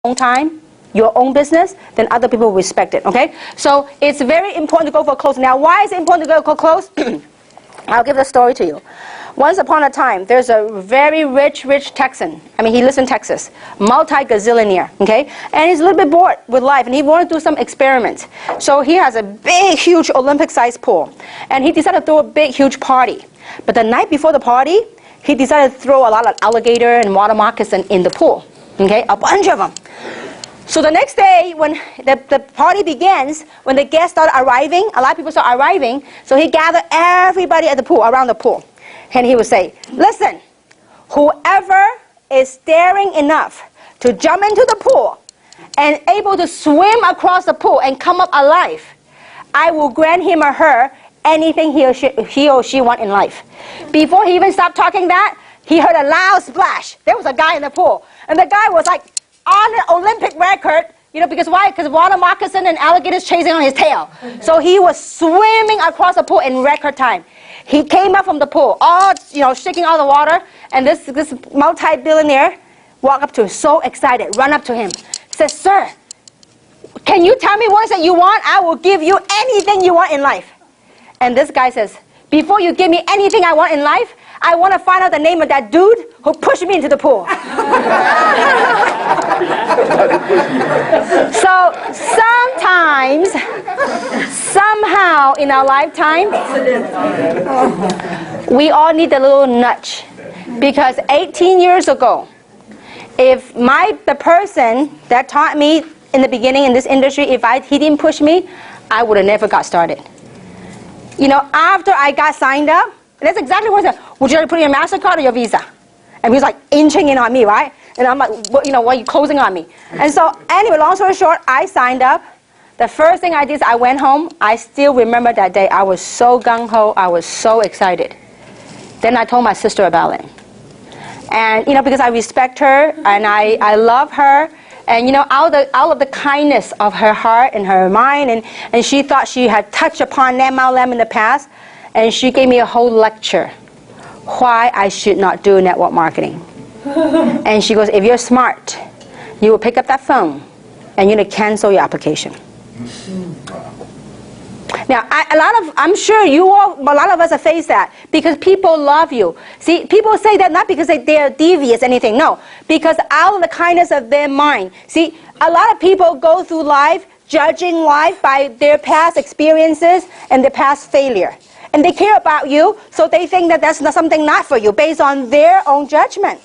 own time, your own business, then other people will respect it, okay? So it's very important to go for close. Now, why is it important to go for close? I'll give the story to you. Once upon a time, there's a very rich Texan. I mean, he lives in Texas, multi-gazillionaire, okay? And he's a little bit bored with life, and he wanted to do some experiments. So he has a big, huge Olympic-sized pool, and he decided to throw a big, huge party. But the night before the party, he decided to throw a lot of alligator and water moccasin in the pool, okay? A bunch of them. So the next day, when the party begins, when the guests start arriving, a lot of people start arriving, so he gathered everybody at the pool, around the pool. And he would say, listen, whoever is daring enough to jump into the pool and able to swim across the pool and come up alive, I will grant him or her anything he or she want in life. Before he even stopped talking that, he heard a loud splash. There was a guy in the pool, and the guy was like, on an Olympic record, you know, because why? Because water moccasin and alligators chasing on his tail. So he was swimming across the pool in record time. He came up from the pool, all, you know, shaking all the water, and this multi-billionaire walked up to him, so excited, run up to him, says, sir, can you tell me what that you want? I will give you anything you want in life. And this guy says, before you give me anything I want in life, I want to find out the name of that dude who pushed me into the pool. So sometimes, somehow in our lifetime, we all need a little nudge. Because 18 years ago, if the person that taught me in the beginning in this industry, he didn't push me, I would have never got started. You know, after I got signed up, that's exactly what I said. Would you like to put in your MasterCard or your Visa? And he was like inching in on me, right? And I'm like, well, you know, why are you closing on me? And so anyway, long story short, I signed up. The first thing I did is I went home. I still remember that day. I was so gung-ho. I was so excited. Then I told my sister about it. And, you know, because I respect her and I love her. And, you know, out of the kindness of her heart and her mind, and she thought she had touched upon MLM in the past, and she gave me a whole lecture why I should not do network marketing. And she goes, if you're smart, you will pick up that phone and you're going to cancel your application. Now, I'm sure a lot of us have faced that because people love you. See, people say that not because they are devious or anything, no, because out of the kindness of their mind. See, a lot of people go through life judging life by their past experiences and their past failure. And they care about you, so they think that that's something not for you based on their own judgment.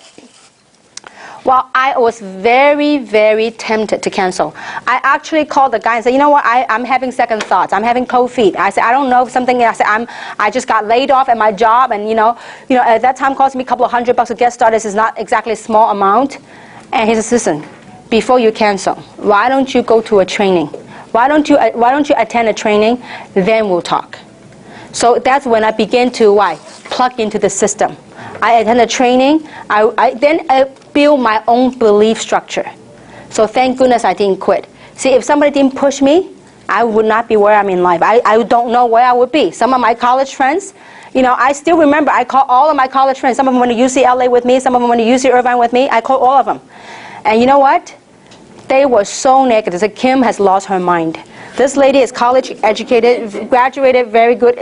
Well, I was very, very tempted to cancel. I actually called the guy and said, you know what, I'm having second thoughts. I'm having cold feet. I said, I don't know if something, I said, I just got laid off at my job, and you know, at that time it cost me a couple of $100 to get started. This is not exactly a small amount. And he says, listen, before you cancel, why don't you go to a training? Why don't you attend a training? Then we'll talk. So that's when I began to plug into the system. I attended training. I built my own belief structure. So thank goodness I didn't quit. See, if somebody didn't push me, I would not be where I'm in life. I don't know where I would be. Some of my college friends, you know, I still remember, I call all of my college friends. Some of them went to UCLA with me. Some of them went to UC Irvine with me. I called all of them. And you know what? They were so negative. They said, Kim has lost her mind. This lady is college educated, graduated, very good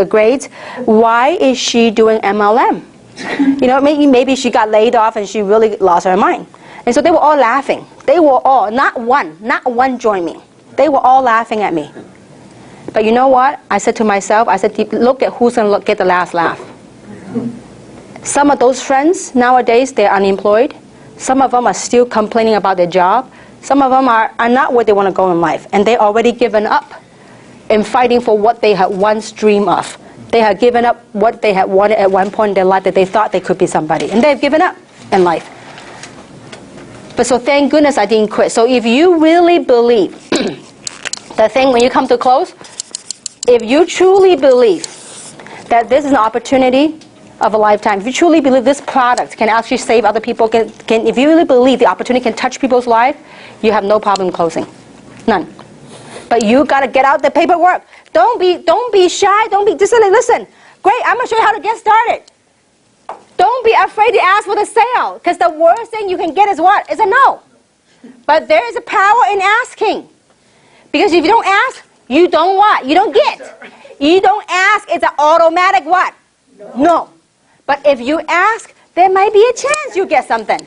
grades. Why is she doing MLM? You know, maybe she got laid off and she really lost her mind. And so they were all laughing. They were all, not one joined me. They were all laughing at me. But you know what? I said to myself, I said, look at who's going to get the last laugh. Some of those friends nowadays, they're unemployed. Some of them are still complaining about their job. Some of them are not where they want to go in life, and they already given up in fighting for what they had once dreamed of. They had given up what they had wanted at one point in their life, that they thought they could be somebody, and they've given up in life. But so thank goodness I didn't quit. So if you really believe the thing when you come to close, if you truly believe that this is an opportunity of a lifetime, if you truly believe this product can actually save other people, if you really believe the opportunity can touch people's life, you have no problem closing. None. But you got to get out the paperwork. Don't be shy. Don't be just like, listen, great, I'm going to show you how to get started. Don't be afraid to ask for the sale, because the worst thing you can get is what? Is a no. But there is a power in asking. Because if you don't ask, you don't what? You don't get. You don't ask, it's an automatic what? No. But if you ask, there might be a chance you get something.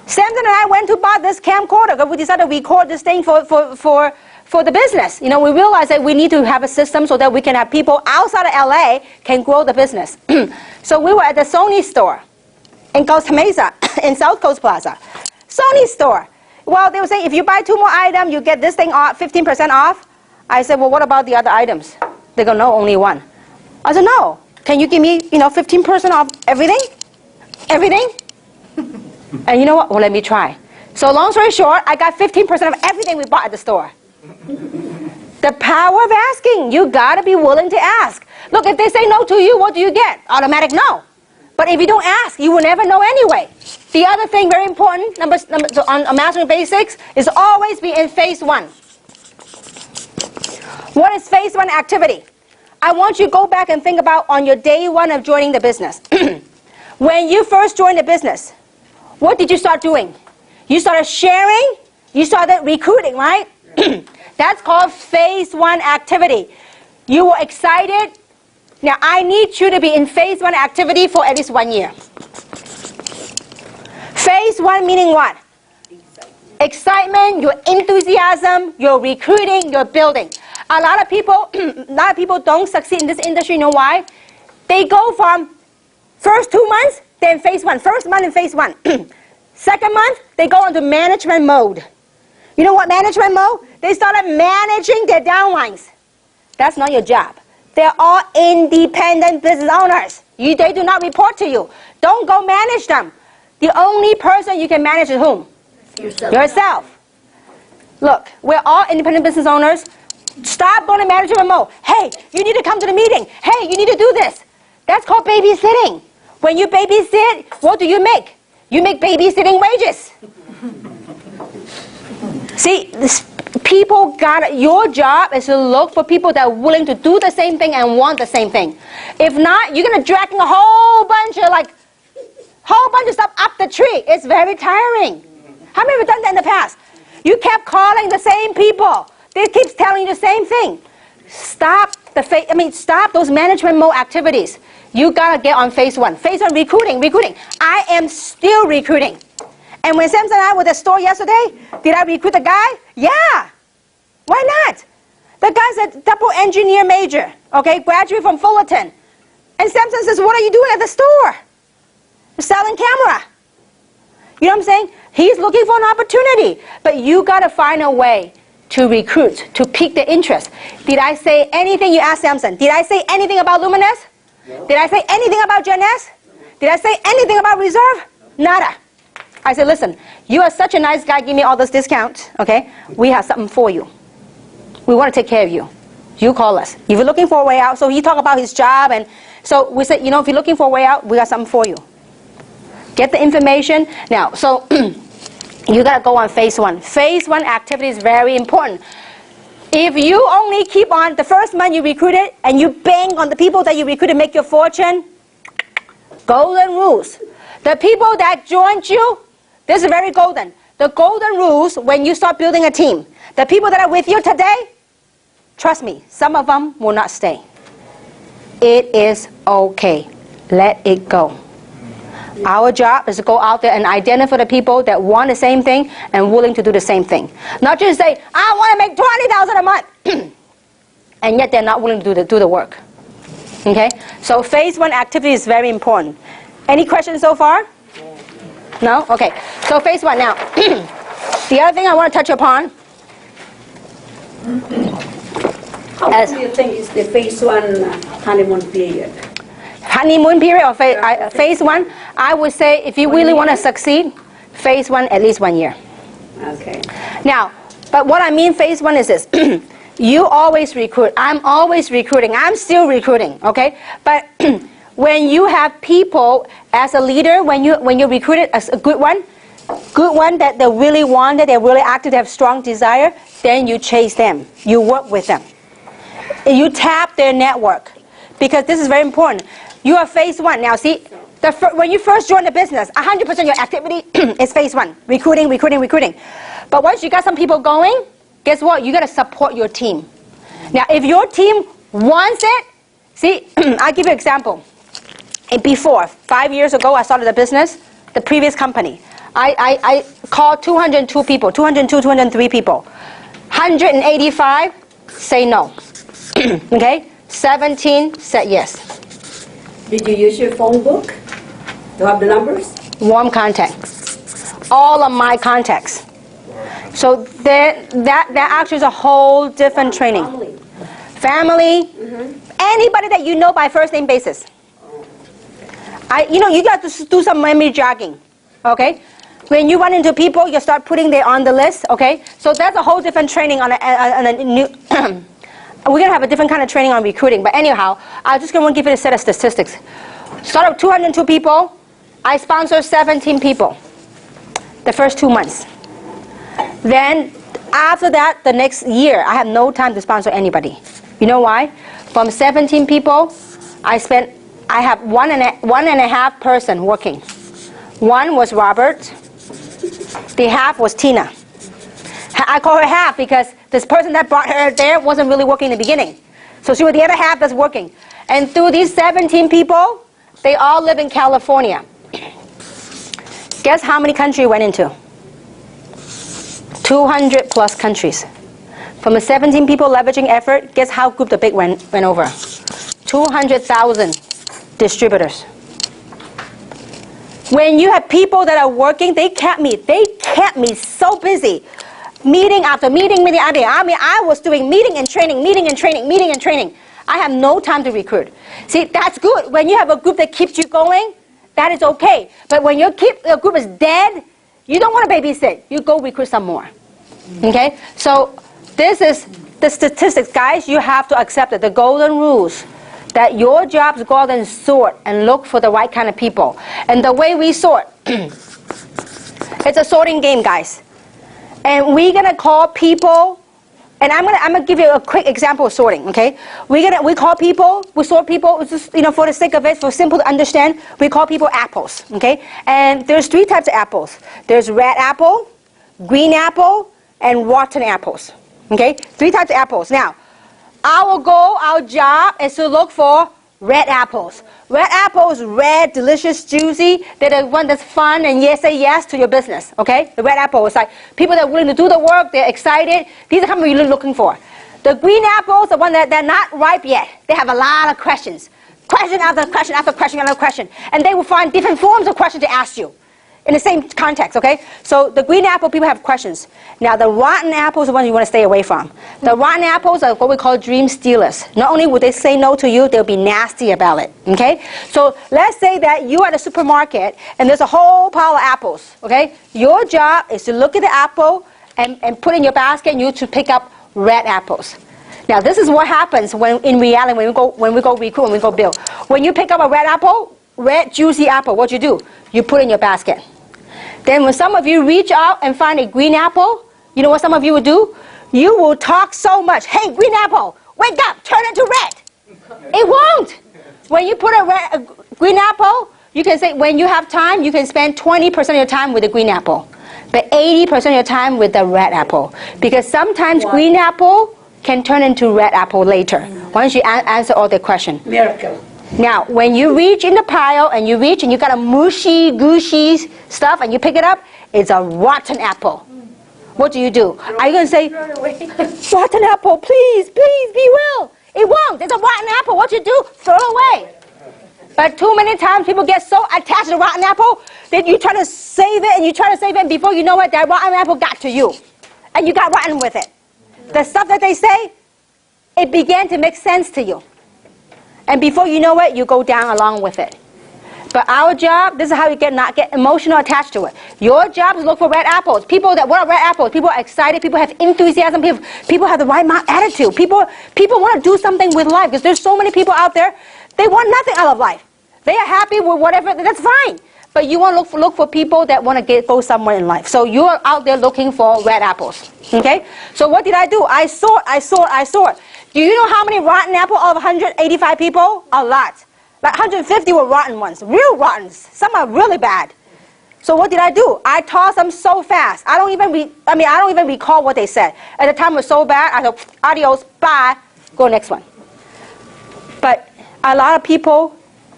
Samson and I went to buy this camcorder because we decided to record this thing for the business. You know, we realized that we need to have a system so that we can have people outside of LA can grow the business. So we were at the Sony store in Costa Mesa, in South Coast Plaza. Sony store. Well, they were saying if you buy 2 more items, you get this thing off, 15% off. I said, well, what about the other items? They go, no, only one. I said, no. Can you give me, 15% off everything? Everything? And you know what? Well, let me try. So long story short, I got 15% of everything we bought at the store. The power of asking. You got to be willing to ask. Look, if they say no to you, what do you get? Automatic no. But if you don't ask, you will never know anyway. The other thing, very important, on Mastering Basics, is always be in phase 1. What is phase 1 activity? I want you to go back and think about on your day 1 of joining the business. When you first joined the business, what did you start doing? You started sharing, you started recruiting, right? That's called phase 1 activity. You were excited. Now, I need you to be in phase 1 activity for at least 1 year. Phase 1 meaning what? Excitement, your enthusiasm, your recruiting, your building. A lot of people don't succeed in this industry. You know why? They go from first 2 months, then phase 1. First month in phase 1. Second month, they go into management mode. You know what management mode? They started managing their downlines. That's not your job. They're all independent business owners. They do not report to you. Don't go manage them. The only person you can manage is whom? Yourself. Look, we're all independent business owners. Stop going to management mode. Hey, you need to come to the meeting. Hey, you need to do this. That's called babysitting. When you babysit, what do you make? You make babysitting wages. See, your job is to look for people that are willing to do the same thing and want the same thing. If not, you're going to drag a whole bunch of stuff up the tree. It's very tiring. How many have done that in the past? You kept calling the same people. They keep telling you the same thing. Stop those management mode activities. You gotta get on phase 1. Phase 1, recruiting. I am still recruiting. And when Samson and I were at the store yesterday, did I recruit the guy? Yeah. Why not? The guy's a double engineer major, okay, graduate from Fullerton. And Samson says, what are you doing at the store? Selling camera. You know what I'm saying? He's looking for an opportunity. But you gotta find a way to recruit, to pique the interest. Did I say anything? You asked Samson. Did I say anything about Luminous? No. Did I say anything about Jeunesse? Did I say anything about Reserve? Nada. I said, listen, you are such a nice guy, give me all this discount, okay? We have something for you. We want to take care of you. You call us. If you're looking for a way out, so he talked about his job, and so we said, if you're looking for a way out, we got something for you. Get the information. Now, so you got to go on phase 1. Phase 1 activity is very important. If you only keep on the first month you recruited and you bang on the people that you recruited make your fortune, golden rules. The people that joined you, this is very golden. The golden rules when you start building a team. The people that are with you today, trust me, some of them will not stay. It is okay. Let it go. Our job is to go out there and identify the people that want the same thing and willing to do the same thing. Not just say, I want to make $20,000 a month. And yet they're not willing to do the work. Okay? So phase 1 activity is very important. Any questions so far? No? Okay. So phase 1 now. The other thing I want to touch upon. How long do you think is the phase 1 honeymoon period? Honeymoon period or phase 1, I would say if you really want to succeed, phase 1 at least 1 year. Okay. Now, but what I mean phase 1 is this. You always recruit. I'm always recruiting. I'm still recruiting, okay? But when you have people as a leader, when you recruited as a good one that they really wanted, they're really active, they have strong desire, then you chase them. You work with them. You tap their network. Because this is very important. You are phase 1. Now see, When you first join the business, 100% your activity is phase one, recruiting. But once you got some people going, guess what? You got to support your team. Now, if your team wants it, see, I'll give you an example. And before, 5 years ago, I started a business, the previous company. I called 202 people, 203 people. 185 say no. Okay? 17 said yes. Did you use your phone book to have the numbers? Warm contact. All of my contacts. So that actually is a whole different training. Family. Anybody that you know by first name basis. You got to do some memory jogging. Okay? When you run into people, you start putting them on the list. Okay? So that's a whole different training on a new. We're going to have a different kind of training on recruiting. But anyhow, I'm just going to give you a set of statistics. Start with 202 people. I sponsor 17 people the first 2 months. Then after that, the next year, I have no time to sponsor anybody. You know why? From 17 people, I have one and a half person working. One was Robert. The half was Tina. I call her half because this person that brought her there wasn't really working in the beginning. So she was the other half that's working. And through these 17 people, they all live in California. Guess how many countries went into? 200 plus countries. From the 17 people leveraging effort, guess how group the big went over? 200,000 distributors. When you have people that are working, they kept me so busy. Meeting after meeting. I was doing meeting and training. I have no time to recruit. See, that's good. When you have a group that keeps you going, that is okay. But when your group is dead, you don't want to babysit. You go recruit some more. Okay? So this is the statistics, guys. You have to accept it. The golden rules. That your job is go out and sort and look for the right kind of people. And the way we sort, it's a sorting game, guys. And we're gonna call people, and I'm gonna give you a quick example of sorting. Okay, we call people, we sort people. Just for the sake of it, for simple to understand, we call people apples. Okay, and there's 3 types of apples. There's red apple, green apple, and rotten apples. Okay, 3 types of apples. Now, our goal, our job is to look for red apples. Red apples, red, delicious, juicy. They're the one that's fun and say yes to your business. Okay? The red apple is like people that are willing to do the work. They're excited. These are the kind of you're looking for. The green apples, the one that they're not ripe yet. They have a lot of questions. Question after question after question after question. And they will find different forms of questions to ask you. In the same context, okay? So the green apple, people have questions. Now the rotten apples are the ones you want to stay away from. The rotten apples are what we call dream stealers. Not only will they say no to you, they'll be nasty about it, okay? So let's say that you're at a supermarket and there's a whole pile of apples, okay? Your job is to look at the apple and put in your basket and you to pick up red apples. Now this is what happens when in reality when we go recruit, when we go build. When you pick up a red apple, red juicy apple, what you do? You put it in your basket. Then when some of you reach out and find a green apple, you know what some of you will do? You will talk so much. Hey, green apple, wake up, turn it to red. It won't. When you put a green apple, you can say when you have time, you can spend 20% of your time with the green apple. But 80% of your time with the red apple. Because sometimes green apple can turn into red apple later. Once you answer all the questions. Miracle. Now, when you reach in the pile and you got a mushy, gushy stuff and you pick it up, it's a rotten apple. What do? Are you going to say, rotten apple, please, be well? It won't. It's a rotten apple. What you do? Throw it away. But too many times people get so attached to rotten apple that you try to save it and before you know it, that rotten apple got to you. And you got rotten with it. The stuff that they say, it began to make sense to you. And before you know it, you go down along with it. But our job, this is how you not get emotional attached to it. Your job is to look for red apples. People that want red apples, people are excited, people have enthusiasm, people have the right attitude. People want to do something with life because there's so many people out there, they want nothing out of life. They are happy with whatever, that's fine. But you want to look for people that want to go somewhere in life. So you're out there looking for red apples. Okay? So what did I do? I sort. Do you know how many rotten apples of 185 people? A lot. Like 150 were rotten ones, real rotten. Some are really bad. So what did I do? I tossed them so fast. I don't even recall what they said. At the time it was so bad, I said, adios, bye, go next one. But a lot of people,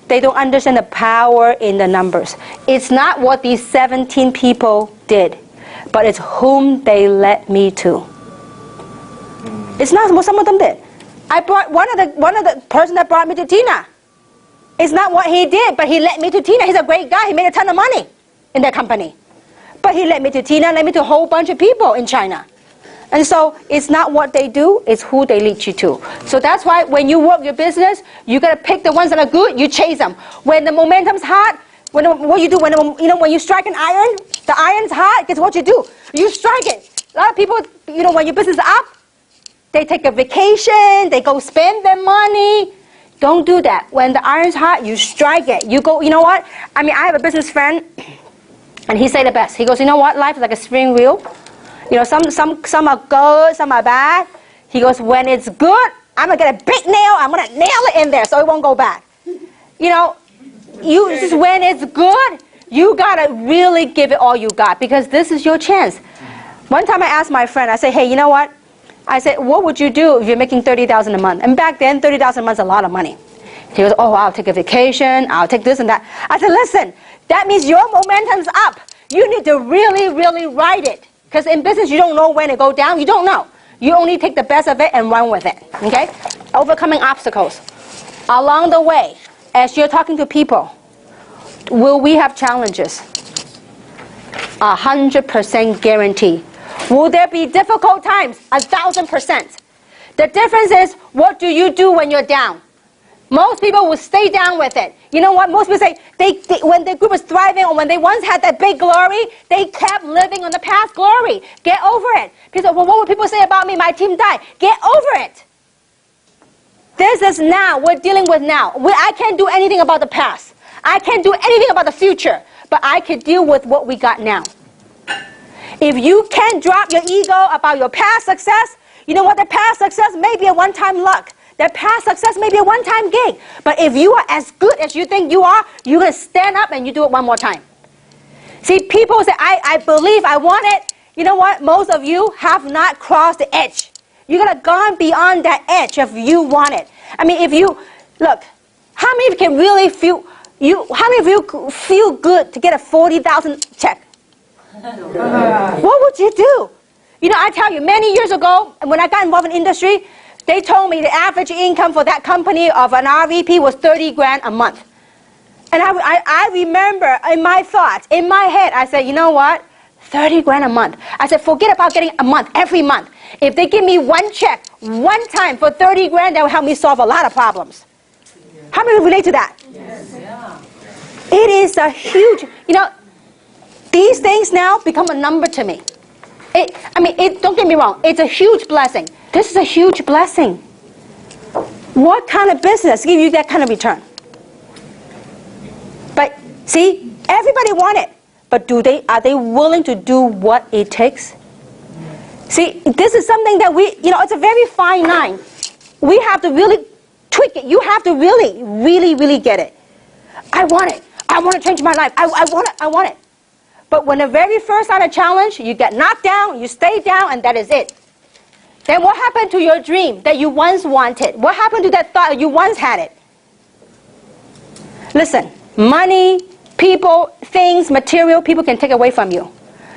they don't understand the power in the numbers. It's not what these 17 people did, but it's whom they led me to. It's not what some of them did. I brought one of the person that brought me to Tina. It's not what he did, but he led me to Tina. He's a great guy. He made a ton of money in that company. But he led me to Tina, led me to a whole bunch of people in China. And so it's not what they do, it's who they lead you to. So that's why when you work your business, you got to pick the ones that are good, you chase them. When the momentum's hot, what you do, when you strike an iron, the iron's hot, guess what you do? You strike it. A lot of people, when your business is up, they take a vacation, they go spend their money. Don't do that. When the iron's hot, you strike it. You go, you know what? I have a business friend, and he said the best. He goes, you know what? Life is like a steering wheel. Some are good, some are bad. He goes, when it's good, I'm going to get a big nail, I'm going to nail it in there so it won't go back. Just when it's good, you got to really give it all you got because this is your chance. One time I asked my friend, I said, hey, you know what? I said, what would you do if you're making $30,000 a month? And back then, $30,000 a month is a lot of money. He goes, oh, I'll take a vacation, I'll take this and that. I said, listen, that means your momentum's up. You need to really, really ride it. Because in business, you don't know when to go down. You don't know. You only take the best of it and run with it. Okay? Overcoming obstacles. Along the way, as you're talking to people, will we have challenges? 100% guarantee. Will there be difficult times? 1,000%. The difference is, what do you do when you're down? Most people will stay down with it. You know what? Most people say, when the group was thriving or when they once had that big glory, they kept living on the past glory. Get over it. People say, well, what would people say about me? My team died. Get over it. This is now. We're dealing with now. I can't do anything about the past. I can't do anything about the future. But I can deal with what we got now. If you can't drop your ego about your past success, you know what? The past success may be a one-time luck. That past success may be a one-time gig. But if you are as good as you think you are, you're going to stand up and you do it one more time. See, people say, I believe, I want it. You know what? Most of you have not crossed the edge. You're going to gone beyond that edge if you want it. If you, look, how many of you can really feel, how many of you feel good to get a 40,000 check? What would you do? I tell you, many years ago, when I got involved in industry, they told me the average income for that company of an RVP was 30 grand a month. And I remember in my thoughts, in my head, I said, you know what? 30 grand a month. I said, forget about getting a month, every month. If they give me one check, one time for 30 grand, that will help me solve a lot of problems. How many relate to that? Yes. Yeah. It is a huge, these things now become a number to me. Don't get me wrong, it's a huge blessing. This is a huge blessing. What kind of business gives you that kind of return? But see, everybody wants it. But are they willing to do what it takes? See, this is something that it's a very fine line. We have to really tweak it. You have to really, really, really get it. I want it. I want to change my life. I want it. I want it. But when the very first time a challenge, you get knocked down, you stay down, and that is it. Then what happened to your dream that you once wanted? What happened to that thought you once had it? Listen, money, people, things, material, people can take away from you.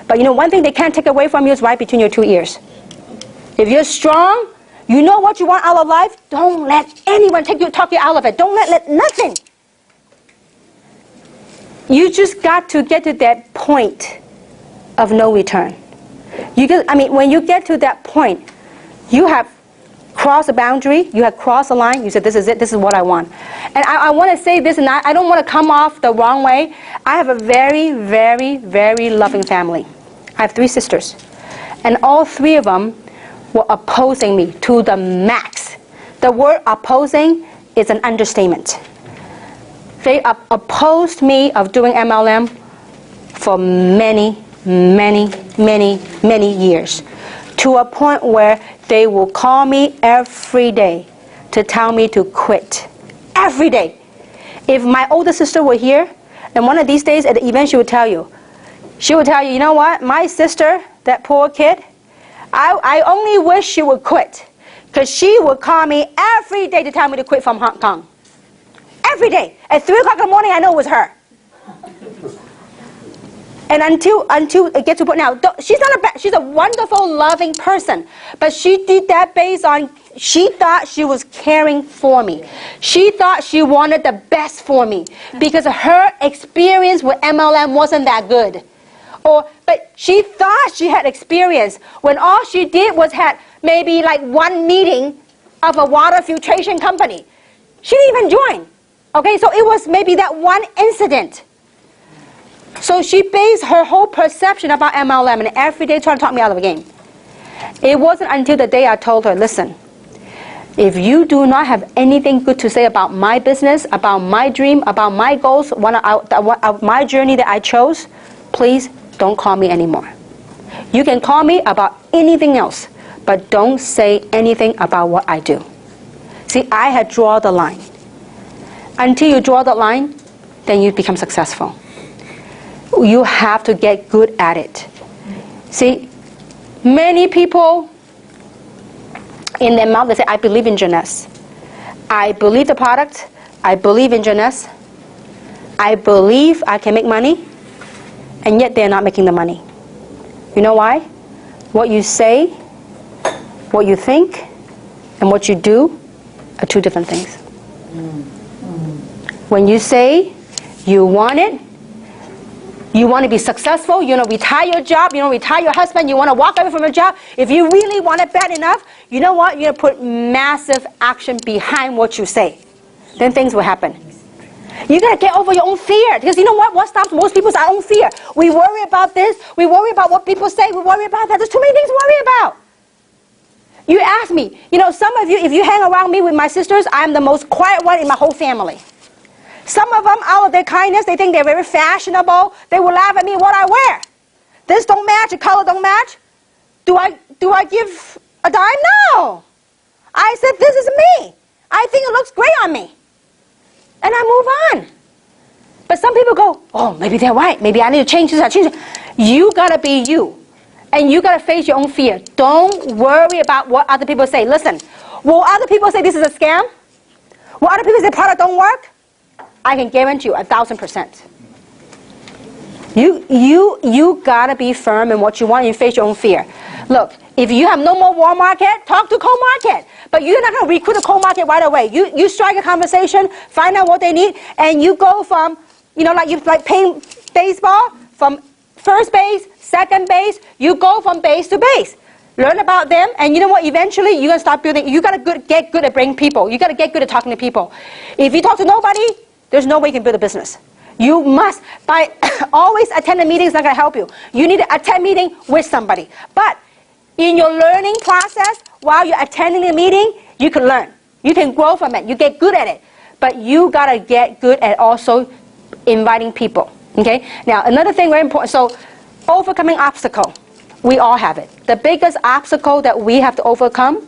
But one thing they can't take away from you is right between your two ears. If you're strong, you know what you want out of life, don't let anyone talk you out of it. Don't let nothing. You just got to get to that point of no return. When you get to that point, you have crossed a boundary, you have crossed a line, you said, this is it, this is what I want. And I want to say this, and I don't want to come off the wrong way. I have a very, very, very loving family. I have 3 sisters. And all 3 of them were opposing me to the max. The word opposing is an understatement. They opposed me of doing MLM for many, many, many, many years. To a point where they will call me every day to tell me to quit. Every day. if my older sister were here, and one of these days at the event she would tell you, you know what, my sister, that poor kid, I only wish she would quit. Because she would call me every day to tell me to quit from Hong Kong. Every day. At 3 o'clock in the morning, I know it was her. And until it gets to point now, she's a wonderful, loving person. But she did that based on, she thought she was caring for me. She thought she wanted the best for me. Because her experience with MLM wasn't that good. But she thought she had experience when all she did was had maybe like one meeting of a water filtration company. She didn't even join. Okay, so it was maybe that one incident. So she based her whole perception about MLM and every day trying to talk me out of the game. It wasn't until the day I told her, listen, if you do not have anything good to say about my business, about my dream, about my goals, my journey that I chose, please don't call me anymore. You can call me about anything else, but don't say anything about what I do. See, I had drawn the line. Until you draw the line, then you become successful. You have to get good at it. See, many people in their mouth, they say, I believe in Jeunesse. I believe the product. I believe in Jeunesse. I believe I can make money. And yet they're not making the money. You know why? What you say, what you think, and what you do are two different things. When you say you want it, you want to be successful, you want to retire your job, you want to retire your husband, you want to walk away from your job, if you really want it bad enough, you know what? You're going to put massive action behind what you say. Then things will happen. You got to get over your own fear. Because you know what? What stops most people is our own fear. We worry about this. We worry about what people say. We worry about that. There's too many things to worry about. You ask me, you know, some of you, if you hang around me with my sisters, I'm the most quiet one in my whole family. Some of them, out of their kindness, they think they're very fashionable. They will laugh at me what I wear. This don't match, the color don't match. Do I give a dime? No. I said, this is me. I think it looks great on me. And I move on. But some people go, oh, maybe they're right. Maybe I need to change this, I change it. You got to be you. And you got to face your own fear. Don't worry about what other people say. Listen, will other people say this is a scam? Will other people say product don't work? I can guarantee you 1,000%. You got to be firm in what you want. You face your own fear. Look, if you have no more warm market, talk to cold market. But you're not going to recruit a cold market right away. You strike a conversation, find out what they need, and you go from, you know, like playing baseball, from first base, second base, you go from base to base. Learn about them, and you know what, eventually you're going to start building. You got to get good at bringing people. You got to get good at talking to people. If you talk to nobody, there's no way you can build a business. You must, by always attending meetings is not going to help you. You need to attend meeting with somebody. But in your learning process, while you're attending the meeting, you can learn. You can grow from it. You get good at it. But you got to get good at also inviting people. Okay? Now, another thing very important. So, overcoming obstacle. We all have it. The biggest obstacle that we have to overcome